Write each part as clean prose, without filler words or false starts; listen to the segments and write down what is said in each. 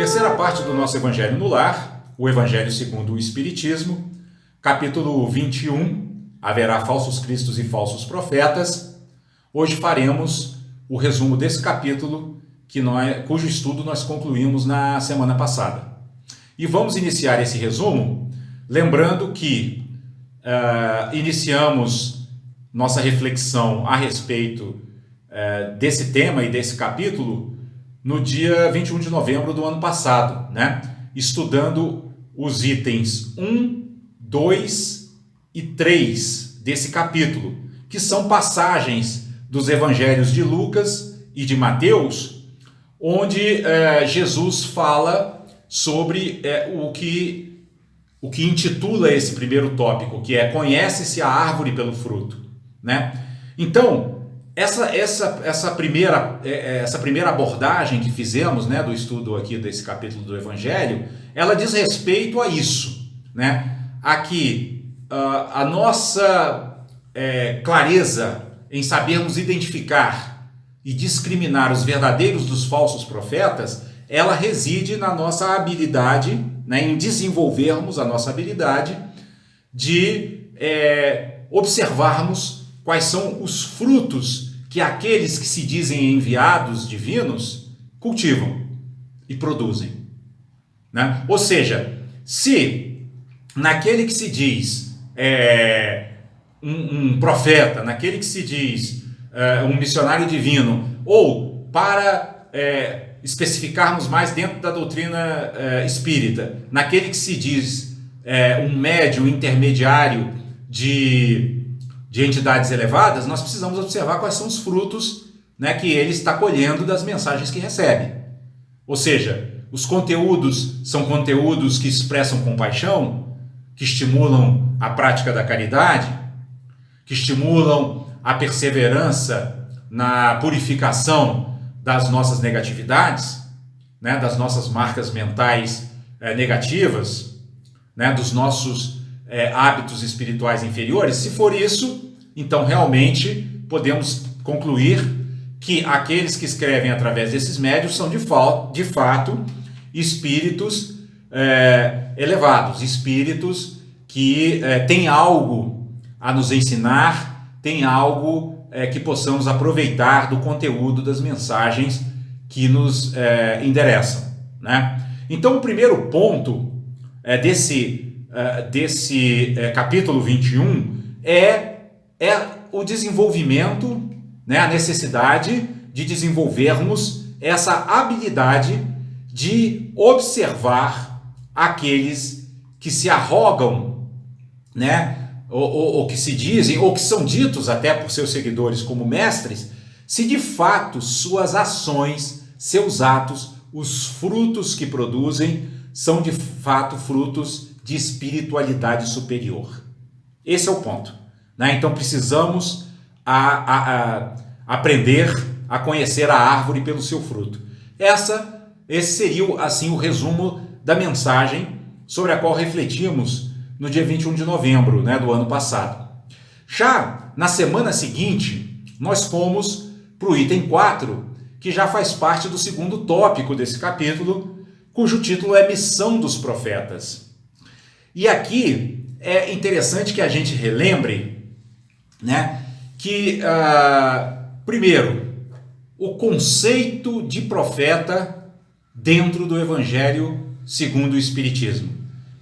Terceira parte do nosso Evangelho no Lar, o Evangelho segundo o Espiritismo, capítulo 21, haverá falsos cristos e falsos profetas. Hoje faremos o resumo desse capítulo, cujo estudo nós concluímos na semana passada. E vamos iniciar esse resumo lembrando que iniciamos nossa reflexão a respeito desse tema e desse capítulo no dia 21 de novembro do ano passado, né? Estudando os itens 1, 2 e 3 desse capítulo, que são passagens dos evangelhos de Lucas e de Mateus, onde Jesus fala sobre o que intitula esse primeiro tópico, que é conhece-se a árvore pelo fruto, né? Então, essa primeira abordagem que fizemos, né, do estudo aqui desse capítulo do Evangelho, ela diz respeito a isso, né? Aqui, a nossa clareza em sabermos identificar e discriminar os verdadeiros dos falsos profetas, ela reside na nossa habilidade, né, em desenvolvermos a nossa habilidade de observarmos quais são os frutos que aqueles que se dizem enviados divinos cultivam e produzem, né? Ou seja, se naquele que se diz um profeta, naquele que se diz um missionário divino, ou para especificarmos mais dentro da doutrina espírita, naquele que se diz um médium intermediário de entidades elevadas, nós precisamos observar quais são os frutos, né, que ele está colhendo das mensagens que recebe. Ou seja, os conteúdos são conteúdos que expressam compaixão, que estimulam a prática da caridade, que estimulam a perseverança na purificação das nossas negatividades, né, das nossas marcas mentais negativas, né, dos nossos hábitos espirituais inferiores. Se for isso, então realmente podemos concluir que aqueles que escrevem através desses médios são de fato espíritos elevados, espíritos que têm algo a nos ensinar, têm algo que possamos aproveitar do conteúdo das mensagens que nos endereçam, né? Então, o primeiro ponto desse capítulo 21 é o desenvolvimento, né, a necessidade de desenvolvermos essa habilidade de observar aqueles que se arrogam, né, ou que se dizem, ou que são ditos até por seus seguidores como mestres, se de fato suas ações, seus atos, os frutos que produzem são de fato frutos de espiritualidade superior. Esse é o ponto, né? Então precisamos aprender a conhecer a árvore pelo seu fruto. Esse seria assim o resumo da mensagem sobre a qual refletimos no dia 21 de novembro, né, do ano passado. Já na semana seguinte, nós fomos para o item 4, que já faz parte do segundo tópico desse capítulo, cujo título é Missão dos Profetas. E aqui é interessante que a gente relembre, né, que, primeiro, o conceito de profeta dentro do Evangelho segundo o Espiritismo,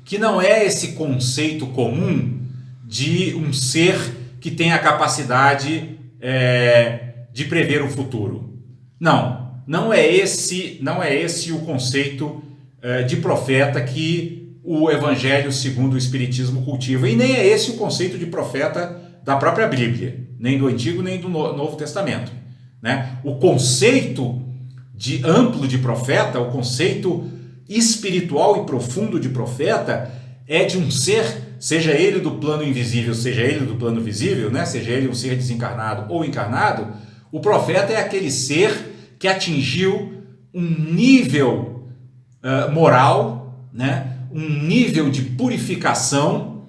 que não é esse conceito comum de um ser que tem a capacidade de prever o futuro. Não é esse o conceito de profeta que o Evangelho segundo o Espiritismo cultiva, e nem é esse o conceito de profeta da própria Bíblia, nem do Antigo nem do Novo Testamento, né? O conceito amplo de profeta, o conceito espiritual e profundo de profeta é de um ser, seja ele do plano invisível, seja ele do plano visível, né? Seja ele um ser desencarnado ou encarnado, o profeta é aquele ser que atingiu um nível moral, né? Um nível de purificação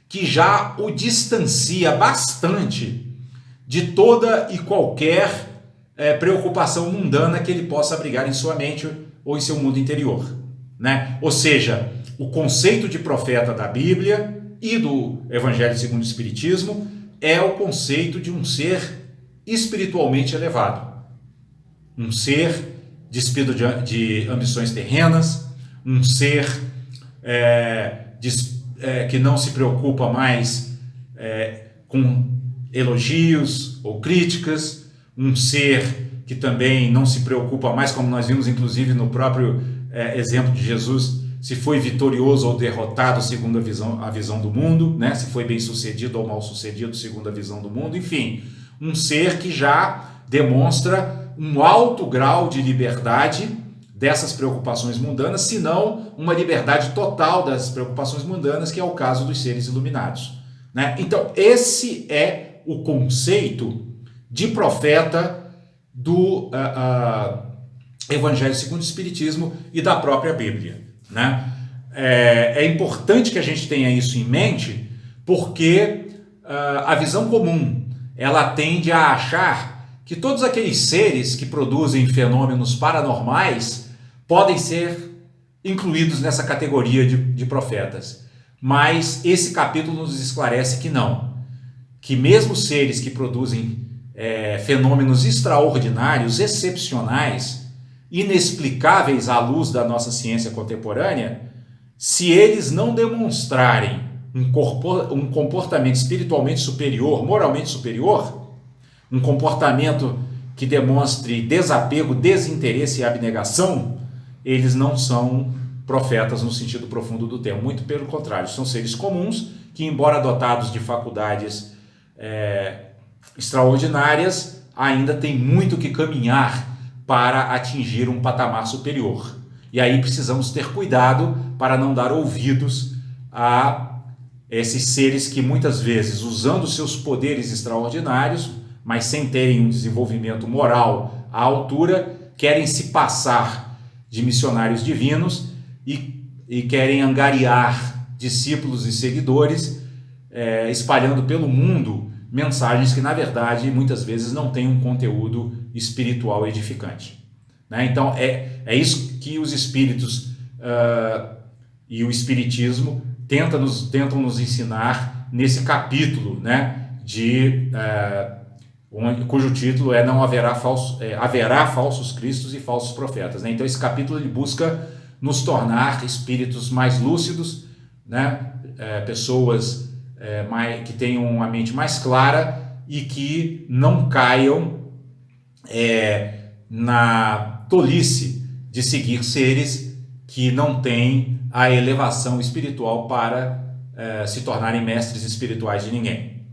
que já o distancia bastante de toda e qualquer preocupação mundana que ele possa abrigar em sua mente ou em seu mundo interior, né? Ou seja, o conceito de profeta da Bíblia e do Evangelho segundo o Espiritismo é o conceito de um ser espiritualmente elevado, um ser despido de ambições terrenas, um ser que não se preocupa mais com elogios ou críticas, um ser que também não se preocupa mais, como nós vimos inclusive no próprio exemplo de Jesus, se foi vitorioso ou derrotado segundo a visão do mundo, né? Se foi bem sucedido ou mal sucedido segundo a visão do mundo, enfim, um ser que já demonstra um alto grau de liberdade dessas preocupações mundanas, se não uma liberdade total das preocupações mundanas, que é o caso dos seres iluminados, né? Então, esse é o conceito de profeta do Evangelho segundo o Espiritismo e da própria Bíblia, né? É importante que a gente tenha isso em mente, porque a visão comum ela tende a achar que todos aqueles seres que produzem fenômenos paranormais podem ser incluídos nessa categoria de profetas. Mas esse capítulo nos esclarece que não. Que mesmo seres que produzem fenômenos extraordinários, excepcionais, inexplicáveis à luz da nossa ciência contemporânea, se eles não demonstrarem um comportamento espiritualmente superior, moralmente superior, um comportamento que demonstre desapego, desinteresse e abnegação, eles não são profetas no sentido profundo do termo. Muito pelo contrário, são seres comuns que, embora dotados de faculdades extraordinárias, ainda têm muito que caminhar para atingir um patamar superior. E aí precisamos ter cuidado para não dar ouvidos a esses seres que muitas vezes, usando seus poderes extraordinários, mas sem terem um desenvolvimento moral à altura, querem se passar de missionários divinos e querem angariar discípulos e seguidores, espalhando pelo mundo mensagens que, na verdade, muitas vezes não têm um conteúdo espiritual edificante, né? Então, é isso que os espíritos e o espiritismo tentam nos ensinar nesse capítulo, né? Cujo título é Não haverá falsos cristos e falsos profetas, né? Então esse capítulo ele busca nos tornar espíritos mais lúcidos, né? Pessoas que tenham uma mente mais clara e que não caiam na tolice de seguir seres que não têm a elevação espiritual para se tornarem mestres espirituais de ninguém.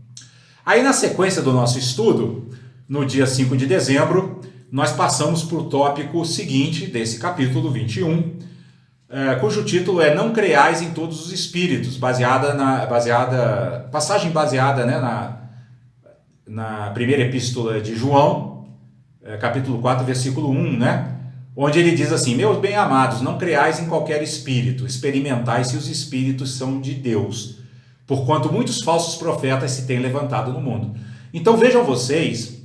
Aí, na sequência do nosso estudo, no dia 5 de dezembro, nós passamos para o tópico seguinte desse capítulo 21, cujo título é Não Creais em Todos os Espíritos, passagem baseada, né, na primeira epístola de João, capítulo 4, versículo 1, né, onde ele diz assim: Meus bem-amados, não creais em qualquer espírito, experimentai se os espíritos são de Deus, porquanto muitos falsos profetas se têm levantado no mundo. Então vejam vocês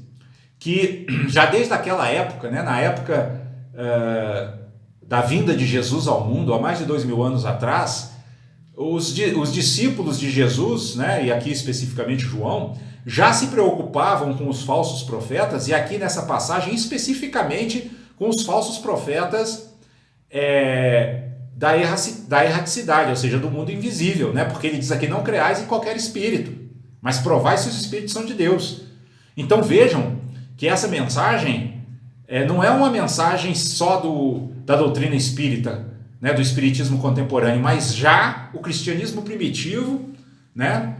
que já desde aquela época, né, na época da vinda de Jesus ao mundo, há mais de 2000 anos atrás, os discípulos de Jesus, né, e aqui especificamente João, já se preocupavam com os falsos profetas, e aqui nessa passagem especificamente com os falsos profetas da erraticidade, ou seja, do mundo invisível, né? Porque ele diz aqui: não creais em qualquer espírito, mas provai se os espíritos são de Deus. Então vejam que essa mensagem não é uma mensagem só da doutrina espírita, né, do espiritismo contemporâneo, mas já o cristianismo primitivo, né,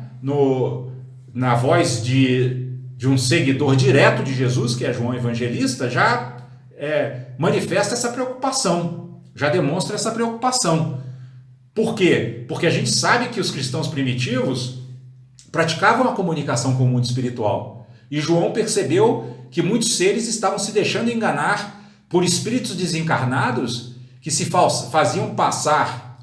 na voz de um seguidor direto de Jesus, que é João Evangelista, já manifesta essa preocupação, já demonstra essa preocupação. Por quê? Porque a gente sabe que os cristãos primitivos praticavam a comunicação com o mundo espiritual. E João percebeu que muitos seres estavam se deixando enganar por espíritos desencarnados que se faziam passar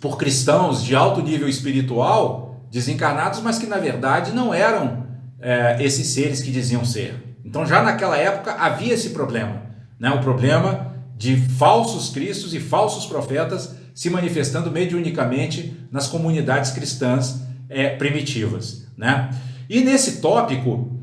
por cristãos de alto nível espiritual, desencarnados, mas que na verdade não eram esses seres que diziam ser. Então já naquela época havia esse problema, né? O problema de falsos cristos e falsos profetas se manifestando mediunicamente nas comunidades cristãs primitivas, né? E nesse tópico,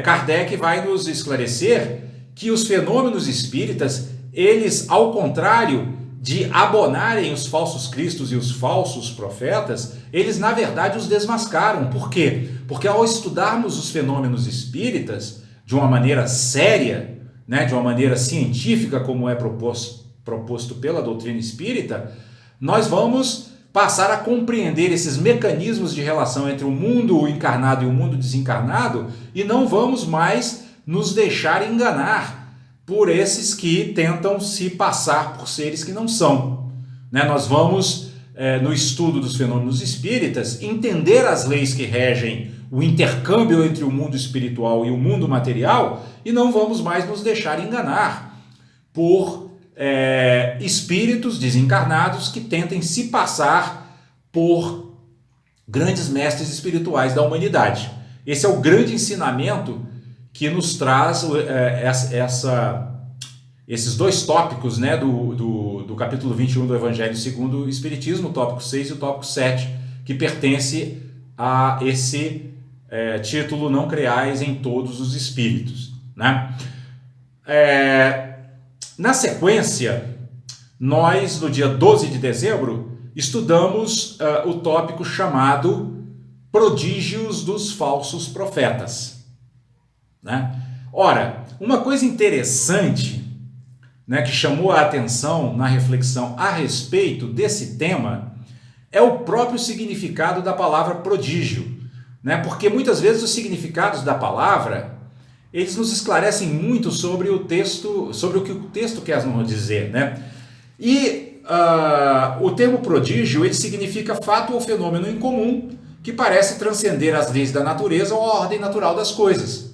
Kardec vai nos esclarecer que os fenômenos espíritas, eles, ao contrário de abonarem os falsos cristos e os falsos profetas, eles na verdade os desmascaram. Por quê? Porque ao estudarmos os fenômenos espíritas de uma maneira séria, né, de uma maneira científica, como é proposto pela doutrina espírita, nós vamos passar a compreender esses mecanismos de relação entre o mundo encarnado e o mundo desencarnado e não vamos mais nos deixar enganar por esses que tentam se passar por seres que não são, né? Nós vamos, no estudo dos fenômenos espíritas, entender as leis que regem o intercâmbio entre o mundo espiritual e o mundo material e não vamos mais nos deixar enganar por espíritos desencarnados que tentem se passar por grandes mestres espirituais da humanidade. Esse é o grande ensinamento que nos traz esses dois tópicos, né, do capítulo 21 do Evangelho segundo o Espiritismo, o tópico 6 e o tópico 7, que pertence a esse título Não Creais em Todos os Espíritos, né? Na sequência, nós, no dia 12 de dezembro, estudamos o tópico chamado Prodígios dos Falsos Profetas, né? Ora, uma coisa interessante, né, que chamou a atenção na reflexão a respeito desse tema é o próprio significado da palavra prodígio, né? Porque muitas vezes os significados da palavra eles nos esclarecem muito sobre o texto, sobre o que o texto quer nos dizer, né? E o termo prodígio ele significa fato ou fenômeno incomum que parece transcender as leis da natureza ou a ordem natural das coisas.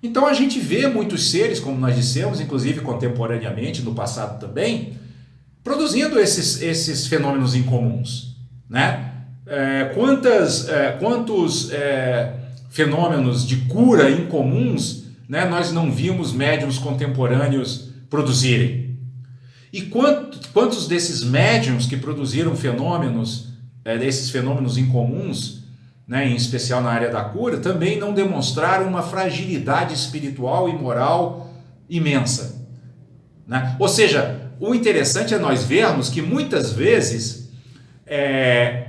Então a gente vê muitos seres, como nós dissemos, inclusive contemporaneamente, no passado também, produzindo esses fenômenos incomuns, né? Quantos fenômenos de cura incomuns, né, nós não vimos médiuns contemporâneos produzirem? E quantos desses médiuns que produziram fenômenos, desses fenômenos incomuns, né, em especial na área da cura, também não demonstraram uma fragilidade espiritual e moral imensa, né? Ou seja, o interessante é nós vermos que muitas vezes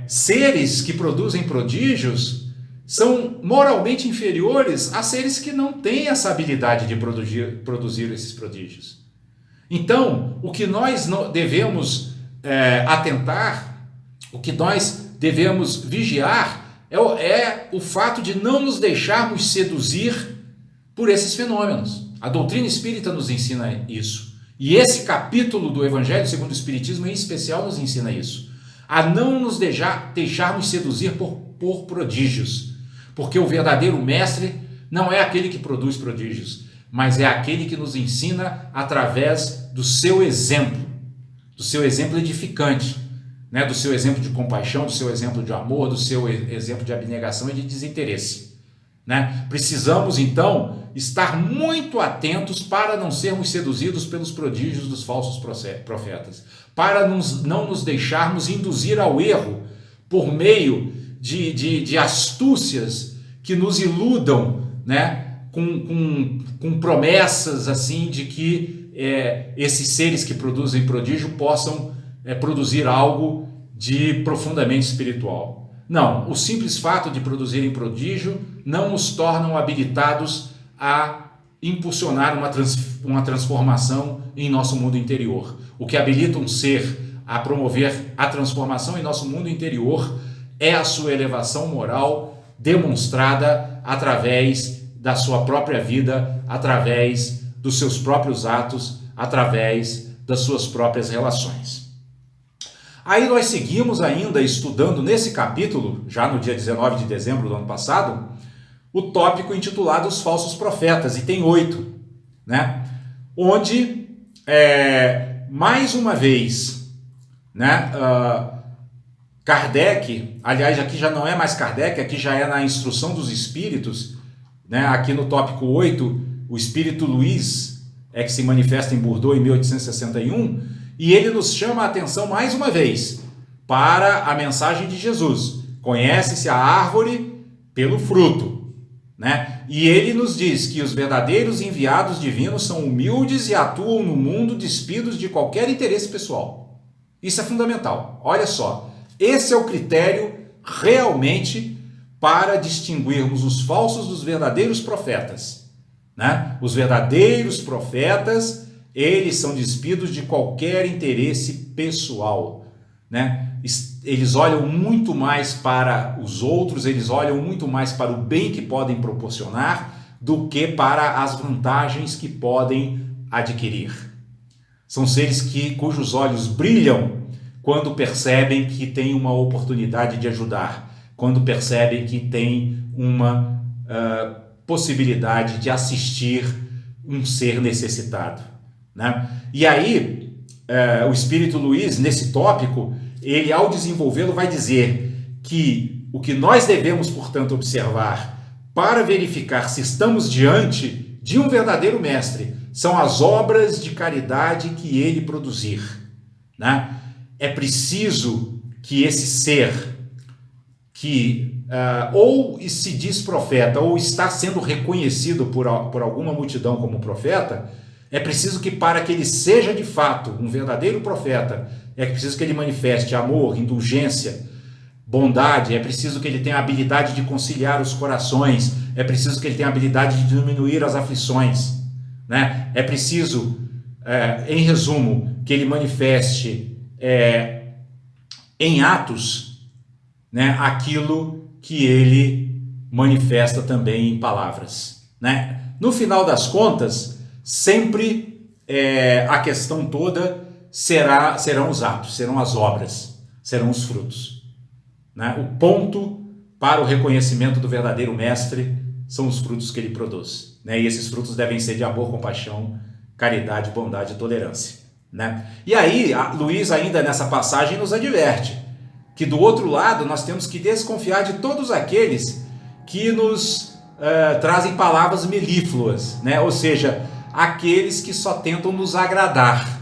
seres que produzem prodígios são moralmente inferiores a seres que não têm essa habilidade de produzir esses prodígios. Então, o que nós devemos atentar, o que nós devemos vigiar é o fato de não nos deixarmos seduzir por esses fenômenos. A doutrina espírita nos ensina isso. E esse capítulo do Evangelho segundo o Espiritismo em especial nos ensina isso. A não nos deixarmos seduzir por prodígios. Porque o verdadeiro mestre não é aquele que produz prodígios, mas é aquele que nos ensina através do seu exemplo edificante, né? Do seu exemplo de compaixão, do seu exemplo de amor, do seu exemplo de abnegação e de desinteresse, né? Precisamos então estar muito atentos para não sermos seduzidos pelos prodígios dos falsos profetas, para não nos deixarmos induzir ao erro por meio de astúcias que nos iludam, né, com promessas assim de que esses seres que produzem prodígio possam produzir algo de profundamente espiritual. Não, o simples fato de produzirem prodígio não nos tornam habilitados a impulsionar uma transformação em nosso mundo interior. O que habilita um ser a promover a transformação em nosso mundo interior é a sua elevação moral demonstrada através da sua própria vida, através dos seus próprios atos, através das suas próprias relações. Aí nós seguimos ainda estudando nesse capítulo, já no dia 19 de dezembro do ano passado, o tópico intitulado Os Falsos Profetas, e tem 8, né? Onde, mais uma vez, né, Kardec, aliás, aqui já não é mais Kardec, aqui já é na Instrução dos Espíritos, né? Aqui no tópico 8, o Espírito Luiz é que se manifesta em Bordeaux em 1861, e ele nos chama a atenção mais uma vez para a mensagem de Jesus. Conhece-se a árvore pelo fruto, né? E ele nos diz que os verdadeiros enviados divinos são humildes e atuam no mundo despidos de qualquer interesse pessoal. Isso é fundamental. Olha só, esse é o critério realmente para distinguirmos os falsos dos verdadeiros profetas, né? Os verdadeiros profetas, eles são despidos de qualquer interesse pessoal, né? Eles olham muito mais para os outros, eles olham muito mais para o bem que podem proporcionar do que para as vantagens que podem adquirir. São seres cujos olhos brilham quando percebem que tem uma oportunidade de ajudar, quando percebem que tem uma possibilidade de assistir um ser necessitado, né? E aí, o Espírito Luiz, nesse tópico, ele, ao desenvolvê-lo, vai dizer que o que nós devemos, portanto, observar para verificar se estamos diante de um verdadeiro mestre são as obras de caridade que ele produzir, né? É preciso que esse ser que ou se diz profeta ou está sendo reconhecido por alguma multidão como profeta, é preciso que, para que ele seja de fato um verdadeiro profeta, é preciso que ele manifeste amor, indulgência, bondade, é preciso que ele tenha a habilidade de conciliar os corações, é preciso que ele tenha a habilidade de diminuir as aflições, né? É preciso, em resumo, que ele manifeste em atos, né, aquilo que ele manifesta também em palavras, né? No final das contas, sempre a questão toda serão os atos, serão as obras, serão os frutos, né? O ponto para o reconhecimento do verdadeiro mestre são os frutos que ele produz, né? E esses frutos devem ser de amor, compaixão, caridade, bondade e tolerância, né? E aí, Luiz ainda nessa passagem nos adverte que do outro lado nós temos que desconfiar de todos aqueles que nos trazem palavras melífluas, né? Ou seja, aqueles que só tentam nos agradar,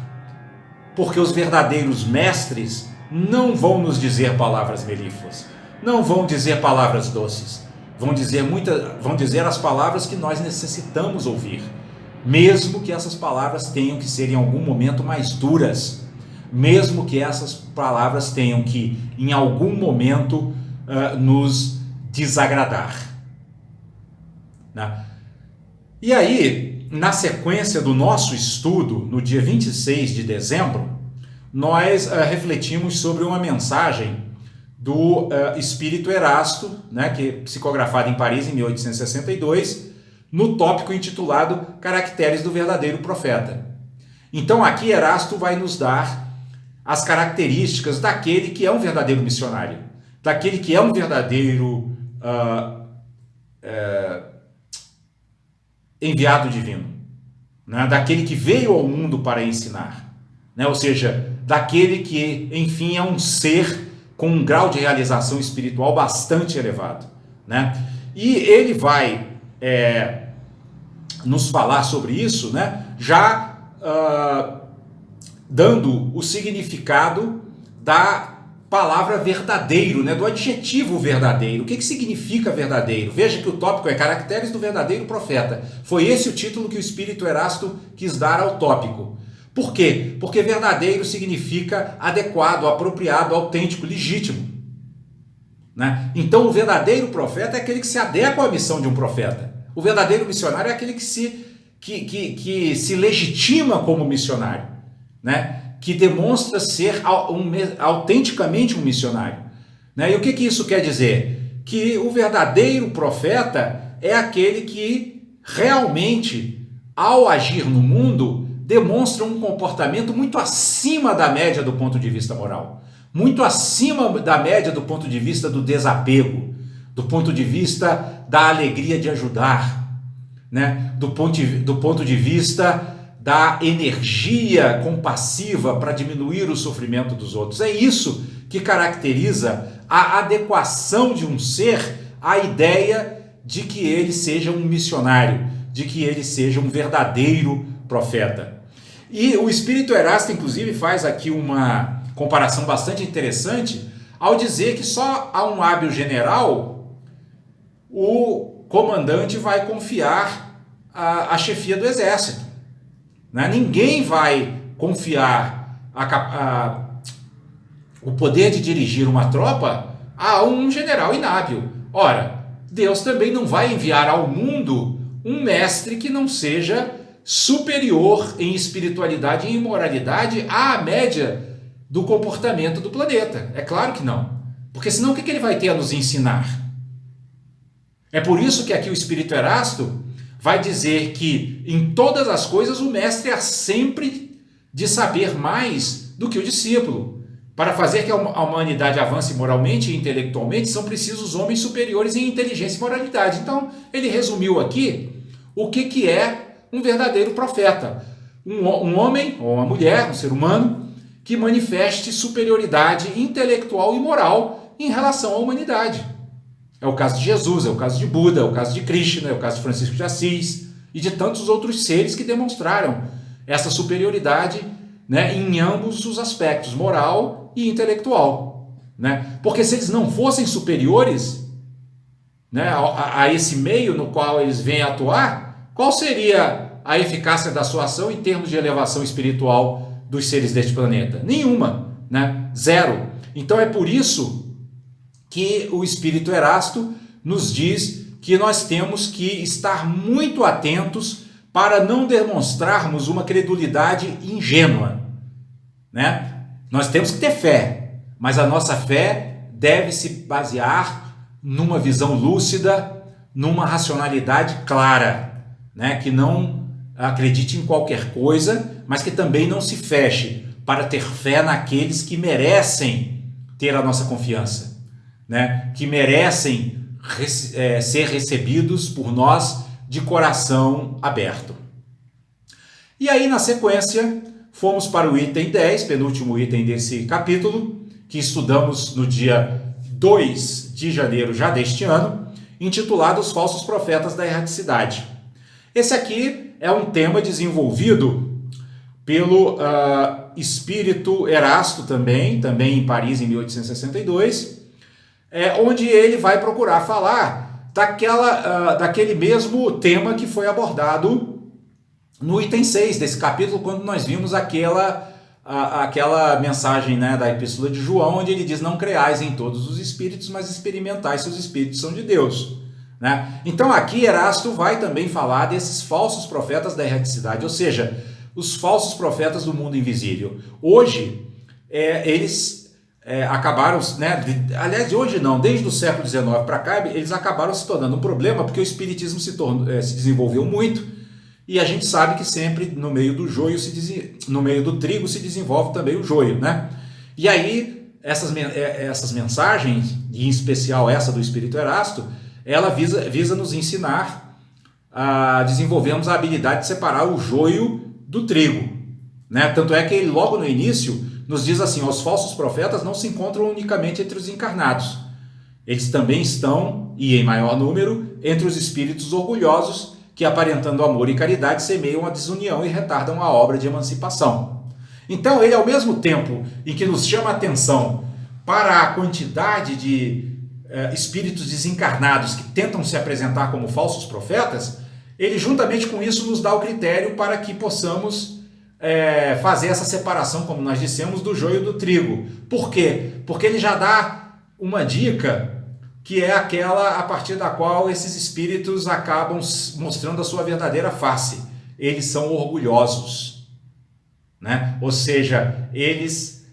porque os verdadeiros mestres não vão nos dizer palavras melífluas, não vão dizer palavras doces, vão dizer as palavras que nós necessitamos ouvir, mesmo que essas palavras tenham que ser em algum momento mais duras, mesmo que essas palavras tenham que em algum momento nos desagradar, né? E aí, na sequência do nosso estudo, no dia 26 de dezembro, nós refletimos sobre uma mensagem do Espírito Erasto, né, que é psicografado em Paris em 1862, no tópico intitulado Caracteres do Verdadeiro Profeta. Então aqui Erasto vai nos dar as características daquele que é um verdadeiro missionário, daquele que é um verdadeiro enviado divino, né? Daquele que veio ao mundo para ensinar, né? Ou seja, daquele que, enfim, é um ser com um grau de realização espiritual bastante elevado, né? E ele vai nos falar sobre isso, né? Já dando o significado da palavra verdadeiro, né? Do adjetivo verdadeiro. O que significa verdadeiro? Veja que o tópico é Caracteres do Verdadeiro Profeta. Foi esse o título que o Espírito Erasto quis dar ao tópico. Por quê? Porque verdadeiro significa adequado, apropriado, autêntico, legítimo, né? Então o verdadeiro profeta é aquele que se adequa à missão de um profeta. O verdadeiro missionário é aquele que se legitima como missionário, né? Que demonstra ser autenticamente um missionário, né? E o que isso quer dizer? Que o verdadeiro profeta é aquele que realmente, ao agir no mundo, demonstra um comportamento muito acima da média do ponto de vista moral, muito acima da média do ponto de vista do desapego, do ponto de vista da alegria de ajudar, né? Do ponto de vista da energia compassiva para diminuir o sofrimento dos outros. É isso que caracteriza a adequação de um ser à ideia de que ele seja um missionário, de que ele seja um verdadeiro profeta. E o Espírito Erasto, inclusive, faz aqui uma comparação bastante interessante ao dizer que só a um hábil general o comandante vai confiar a chefia do exército. Né? Ninguém vai confiar o poder de dirigir uma tropa a um general inábil. Ora, Deus também não vai enviar ao mundo um mestre que não seja superior em espiritualidade e em moralidade à média do comportamento do planeta. É claro que não. Porque senão o que ele vai ter a nos ensinar? É por isso que aqui o Espírito Erasto vai dizer que em todas as coisas o mestre há sempre de saber mais do que o discípulo. Para fazer que a humanidade avance moralmente e intelectualmente, são precisos homens superiores em inteligência e moralidade. Então, ele resumiu aqui o que é um verdadeiro profeta. Um homem ou uma mulher, um ser humano, que manifeste superioridade intelectual e moral em relação à humanidade. É o caso de Jesus, é o caso de Buda, é o caso de Krishna, é o caso de Francisco de Assis e de tantos outros seres que demonstraram essa superioridade, né, em ambos os aspectos, moral e intelectual. Né? Porque se eles não fossem superiores, né, a esse meio no qual eles vêm atuar, qual seria a eficácia da sua ação em termos de elevação espiritual dos seres deste planeta? Nenhuma, né? Zero. Então é por isso que o Espírito Erasto nos diz que nós temos que estar muito atentos para não demonstrarmos uma credulidade ingênua, né? Nós temos que ter fé, mas a nossa fé deve se basear numa visão lúcida, numa racionalidade clara, né? Que não acredite em qualquer coisa, mas que também não se feche para ter fé naqueles que merecem ter a nossa confiança, né? Que merecem ser recebidos por nós de coração aberto. E aí, na sequência, fomos para o item 10, penúltimo item desse capítulo, que estudamos no dia 2 de janeiro já deste ano, intitulado Os Falsos Profetas da Erraticidade. Esse aqui é um tema desenvolvido pelo Espírito Erasto também em Paris em 1862, onde ele vai procurar falar daquele mesmo tema que foi abordado no item 6 desse capítulo, quando nós vimos aquela mensagem, né, da Epístola de João, onde ele diz: não creais em todos os espíritos, mas experimentais se os espíritos são de Deus. Né? Então aqui Erasto vai também falar desses falsos profetas da erraticidade, ou seja, os falsos profetas do mundo invisível. Hoje, eles acabaram, né, aliás, hoje não, desde o século XIX para cá, eles acabaram se tornando um problema, porque o espiritismo se desenvolveu muito, e a gente sabe que sempre no meio do joio, no meio do trigo se desenvolve também o joio, né? E aí, essas mensagens, e em especial essa do Espírito Erasto, ela visa nos ensinar a desenvolvermos a habilidade de separar o joio do trigo, né? Tanto é que ele, logo no início, nos diz assim: os falsos profetas não se encontram unicamente entre os encarnados. Eles também estão, e em maior número, entre os espíritos orgulhosos, que, aparentando amor e caridade, semeiam a desunião e retardam a obra de emancipação. Então, ele, ao mesmo tempo em que nos chama a atenção para a quantidade de espíritos desencarnados que tentam se apresentar como falsos profetas, ele, juntamente com isso, nos dá o critério para que possamos fazer essa separação, como nós dissemos, do joio do trigo. Por quê? Porque ele já dá uma dica que é aquela a partir da qual esses espíritos acabam mostrando a sua verdadeira face. Eles são orgulhosos, né? Ou seja, eles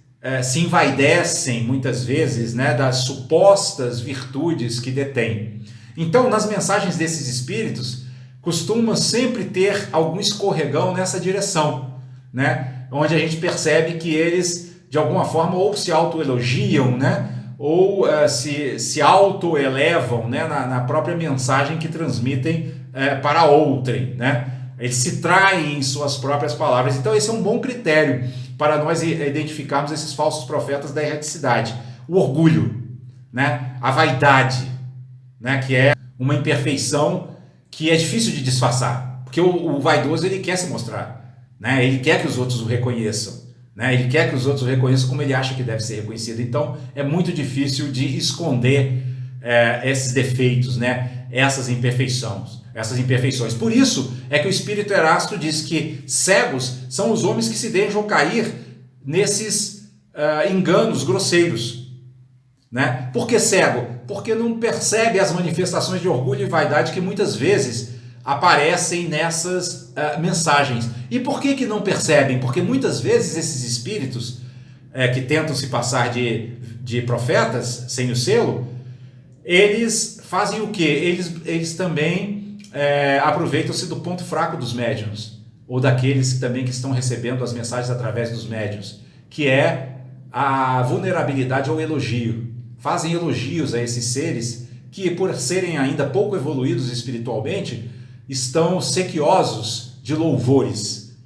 se envaidecem muitas vezes, né, das supostas virtudes que detêm. Então, nas mensagens desses espíritos, costuma sempre ter algum escorregão nessa direção, né? Onde a gente percebe que eles, de alguma forma, ou se autoelogiam, né? Ou se autoelevam, né, na própria mensagem que transmitem para outrem, né? Eles se traem em suas próprias palavras. Então esse é um bom critério para nós identificarmos esses falsos profetas da erraticidade. O orgulho, né? A vaidade, né? Que é uma imperfeição que é difícil de disfarçar, porque o vaidoso ele quer se mostrar. né? Ele quer que os outros o reconheçam, né? Ele quer que os outros o reconheçam como ele acha que deve ser reconhecido. Então é muito difícil de esconder esses defeitos, né? Essas imperfeições. Por isso é que o Espírito Erasto diz que cegos são os homens que se deixam cair nesses enganos grosseiros, né? Por que cego? Porque não percebe as manifestações de orgulho e vaidade que muitas vezes aparecem nessas mensagens. E por que não percebem? Porque muitas vezes esses espíritos que tentam se passar de profetas sem o selo, eles fazem o quê? Eles também aproveitam-se do ponto fraco dos médiuns, ou daqueles também que estão recebendo as mensagens através dos médiuns, que é a vulnerabilidade ao elogio. Fazem elogios a esses seres que, por serem ainda pouco evoluídos espiritualmente, estão sequiosos de louvores,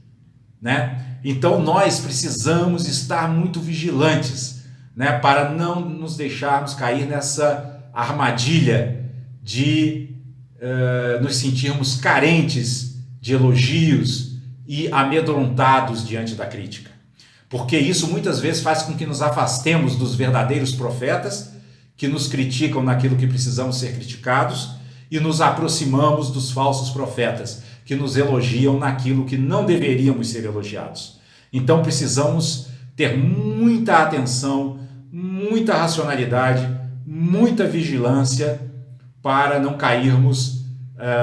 né? Então nós precisamos estar muito vigilantes, né, para não nos deixarmos cair nessa armadilha de nos sentirmos carentes de elogios e amedrontados diante da crítica. Porque isso muitas vezes faz com que nos afastemos dos verdadeiros profetas, que nos criticam naquilo que precisamos ser criticados, e nos aproximamos dos falsos profetas, que nos elogiam naquilo que não deveríamos ser elogiados. Então precisamos ter muita atenção, muita racionalidade, muita vigilância para não cairmos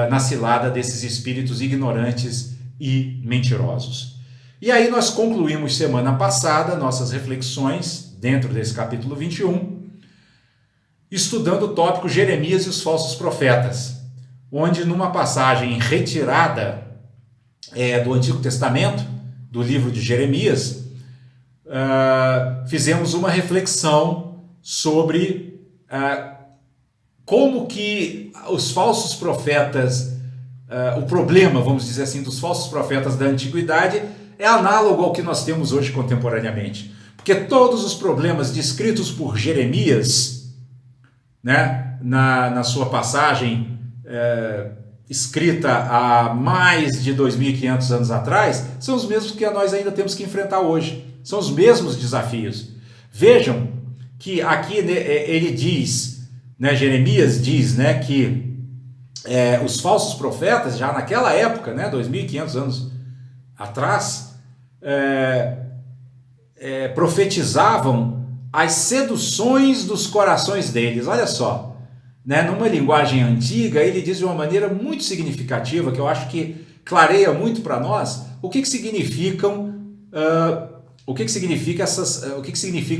na cilada desses espíritos ignorantes e mentirosos. E aí nós concluímos semana passada nossas reflexões dentro desse capítulo 21, estudando o tópico Jeremias e os falsos profetas, onde numa passagem retirada do Antigo Testamento, do livro de Jeremias, fizemos uma reflexão sobre como que os falsos profetas, o problema, vamos dizer assim, dos falsos profetas da antiguidade é análogo ao que nós temos hoje contemporaneamente. Porque todos os problemas descritos por Jeremias, né, na sua passagem escrita há mais de 2.500 anos atrás, são os mesmos que nós ainda temos que enfrentar hoje. São os mesmos desafios. Vejam que aqui ele diz, né, Jeremias diz, né, que os falsos profetas, já naquela época, né, 2.500 anos atrás, profetizavam as seduções dos corações deles. Olha só, né, numa linguagem antiga, ele diz de uma maneira muito significativa, que eu acho que clareia muito para nós o que significam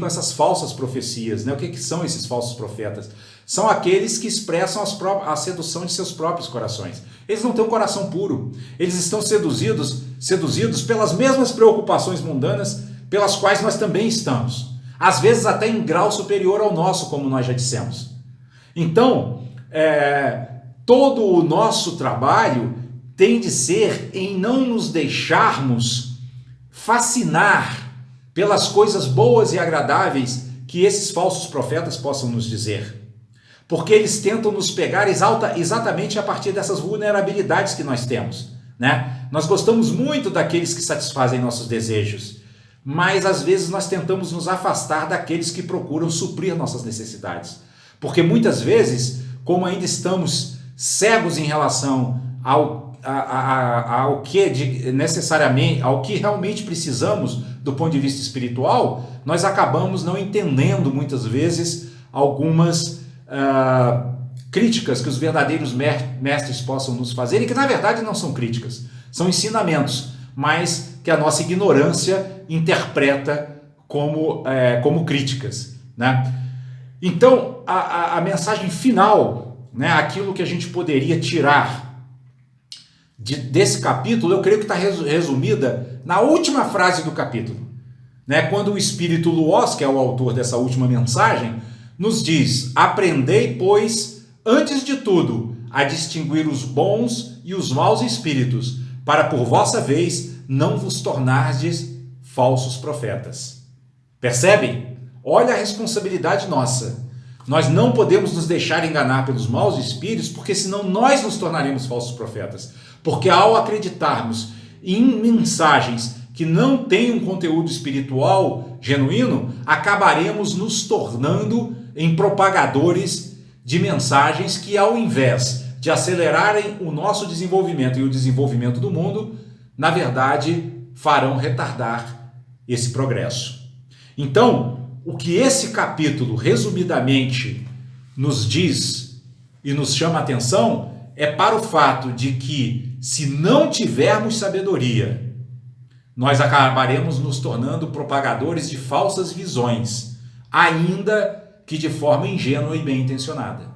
essas falsas profecias, né? O que são esses falsos profetas? São aqueles que expressam a sedução de seus próprios corações. Eles não têm um coração puro. Eles estão seduzidos pelas mesmas preocupações mundanas pelas quais nós também estamos. Às vezes até em grau superior ao nosso, como nós já dissemos. Então, todo o nosso trabalho tem de ser em não nos deixarmos fascinar pelas coisas boas e agradáveis que esses falsos profetas possam nos dizer. Porque eles tentam nos pegar exatamente a partir dessas vulnerabilidades que nós temos, né? Nós gostamos muito daqueles que satisfazem nossos desejos, mas às vezes nós tentamos nos afastar daqueles que procuram suprir nossas necessidades. Porque muitas vezes, como ainda estamos cegos em relação ao que realmente precisamos do ponto de vista espiritual, nós acabamos não entendendo muitas vezes algumas críticas que os verdadeiros mestres possam nos fazer, e que na verdade não são críticas, são ensinamentos, mas que a nossa ignorância interpreta como críticas, né? Então, a mensagem final, né, aquilo que a gente poderia tirar desse capítulo, eu creio que está resumida na última frase do capítulo, né? Quando o Espírito Luós, que é o autor dessa última mensagem, nos diz: aprendei, pois, antes de tudo, a distinguir os bons e os maus espíritos, para por vossa vez não vos tornardes falsos profetas. Percebem? Olha a responsabilidade nossa. Nós não podemos nos deixar enganar pelos maus espíritos, porque senão nós nos tornaremos falsos profetas. Porque ao acreditarmos em mensagens que não têm um conteúdo espiritual genuíno, acabaremos nos tornando em propagadores de mensagens que, ao invés de acelerarem o nosso desenvolvimento e o desenvolvimento do mundo, na verdade, farão retardar esse progresso. Então, o que esse capítulo, resumidamente, nos diz e nos chama a atenção é para o fato de que, se não tivermos sabedoria, nós acabaremos nos tornando propagadores de falsas visões, ainda que de forma ingênua e bem intencionada.